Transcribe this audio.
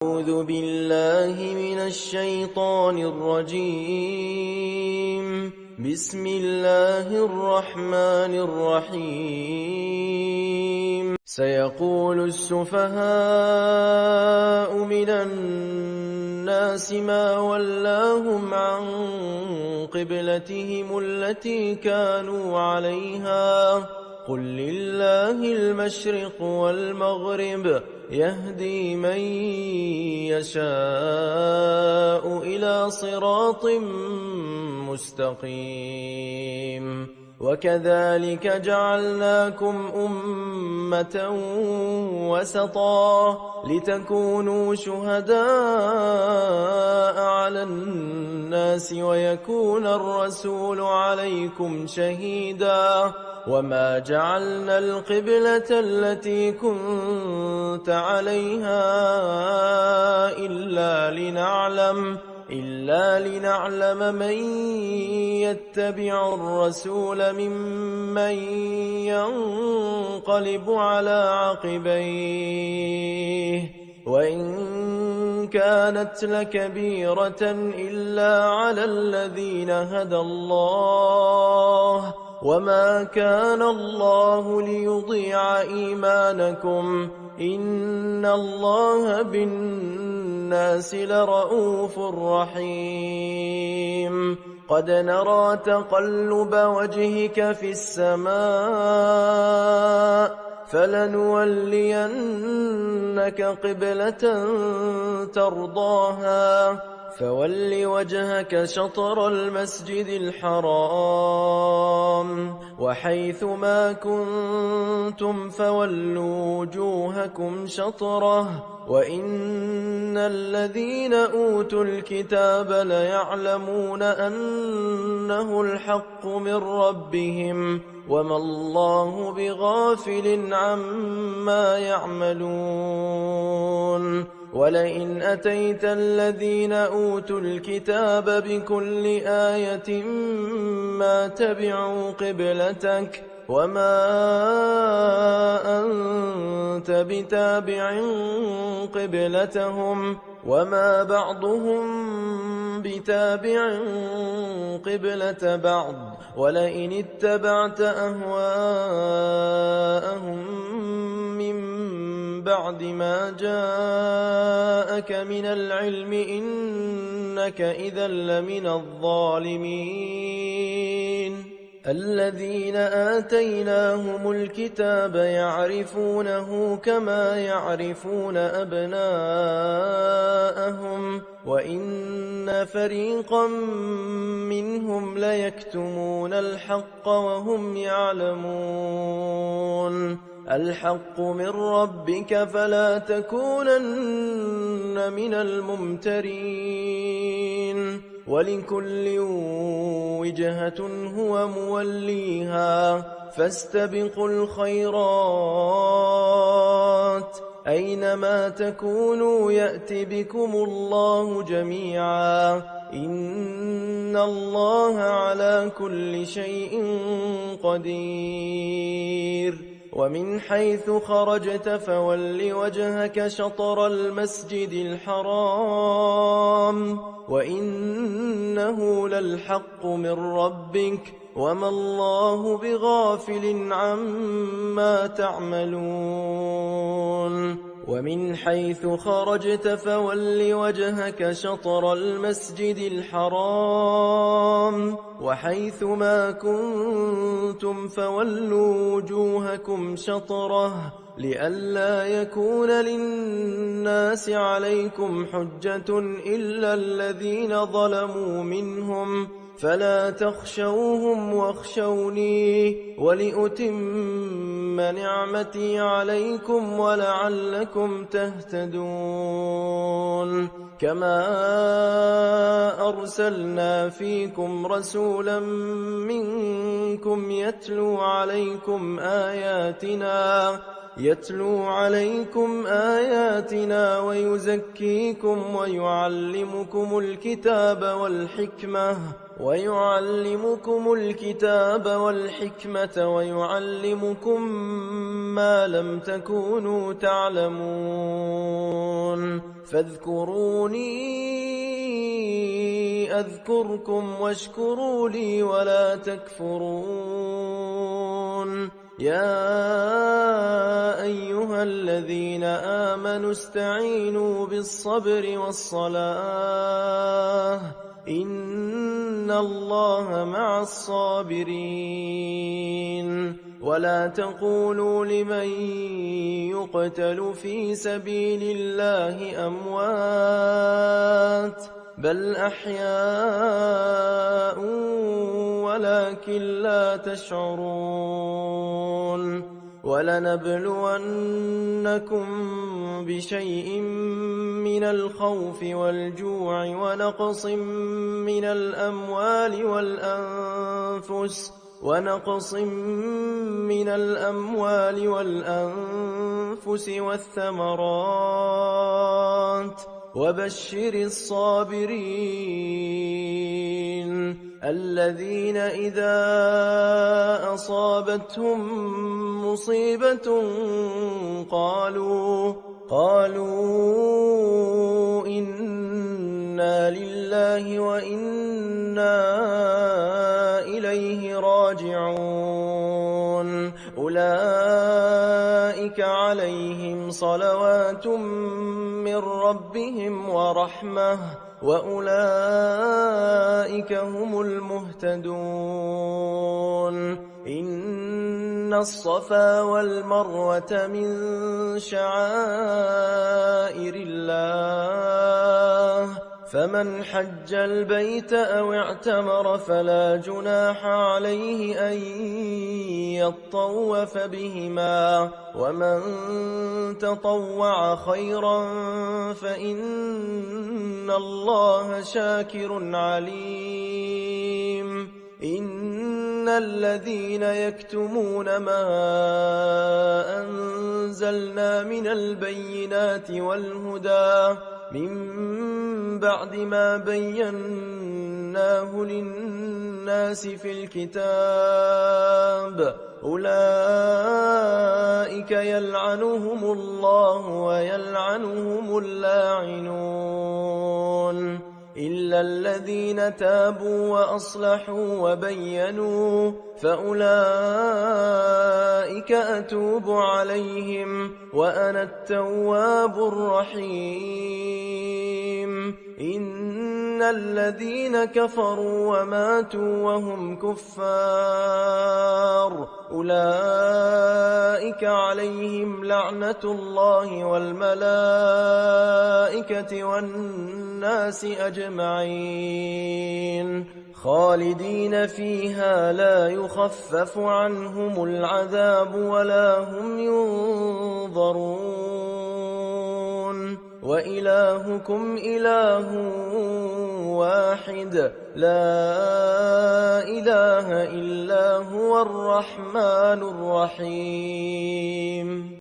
أعوذ بالله من الشيطان الرجيم. بسم الله الرحمن الرحيم. سيقول السفهاء من الناس ما ولاهم عن قبلتهم التي كانوا عليها قل لله المشرق والمغرب يهدي من يشاء إلى صراط مستقيم. وكذلك جعلناكم أمة وسطا لتكونوا شهداء على الناس ويكون الرسول عليكم شهيدا. وما جعلنا القبلة التي كنت عليها إلا لنعلم من يتبع الرسول ممن ينقلب على عقبيه وإن كانت لكبيرة إلا على الذين هدى الله وما كان الله ليضيع إيمانكم إن الله بالناس لرءوف رحيم. قد نرى تقلب وجهك في السماء فلنولينك قبلة ترضاها فول وجهك شطر المسجد الحرام وحيث ما كنتم فولوا وجوهكم شطره وإن الذين أوتوا الكتاب ليعلمون أنه الحق من ربهم وما الله بغافل عما يعملون. ولئن أتيت الذين أوتوا الكتاب بكل آية ما تبعوا قبلتك وما أنت بتابع قبلتهم وما بعضهم بتابع قبلة بعض ولئن اتبعت أهواءهم من بعد ما جاءك من العلم إنك إذا لمن الظالمين. الذين آتيناهم الكتاب يعرفونه كما يعرفون أبناءهم وإن فريقا منهم ليكتمون الحق وهم يعلمون. الحق من ربك فلا تكونن من الممترين. ولكل وجهة هو موليها فاستبقوا الخيرات أينما تكونوا يأت بكم الله جميعا إن الله على كل شيء قدير. ومن حيث خرجت فول وجهك شطر المسجد الحرام وإنه للحق من ربك وما الله بغافل عما تعملون. ومن حيث خرجت فول وجهك شطر المسجد الحرام وحيث ما كنتم فولوا وجوهكم شطره لئلا يكون للناس عليكم حجة إلا الذين ظلموا منهم فلا تخشوهم واخشوني ولأتم نعمتي عليكم ولعلكم تهتدون. كما أرسلنا فيكم رسولا منكم يتلو عليكم آياتنا يتلو عليكم آياتنا ويزكيكم ويعلمكم الكتاب والحكمة ويعلمكم ما لم تكونوا تعلمون فاذكروني أذكركم واشكروا لي ولا تكفرون يا أيها الذين آمنوا استعينوا بالصبر والصلاة إن الله مع الصابرين ولا تقولوا لمن يقتل في سبيل الله أموات بل أحياء ولكن لا تشعرون ولنبلونكم بشيء من الخوف والجوع ونقص من الأموال والأنفس والثمرات وبشر الصابرين الذين إذا أصابتهم مصيبة قالوا إنا لله وإنا إليه راجعون أولئك عليهم صلوات من ربهم ورحمة وأولئك هم المهتدون إن الصفا والمروة من شعائر الله فمن حج البيت أو اعتمر فلا جناح عليه أن يطوف بهما ومن تطوع خيرا فإن الله شاكر عليم إن الذين يكتمون ما أنزلنا من البينات والهدى من بعد ما بيناه للناس في الكتاب أولئك يلعنهم الله ويلعنهم اللاعنون إلا الذين تابوا وأصلحوا وبينوا فأولئك أتوب عليهم وأنا التواب الرحيم إن الذين كفروا وماتوا وهم كفار أولئك عليهم لعنة الله والملائكة والناس أجمعين خالدين فيها لا يخفف عنهم العذاب ولا هم ينظرون وإلهكم إله واحد لا إله إلا هو الرحمن الرحيم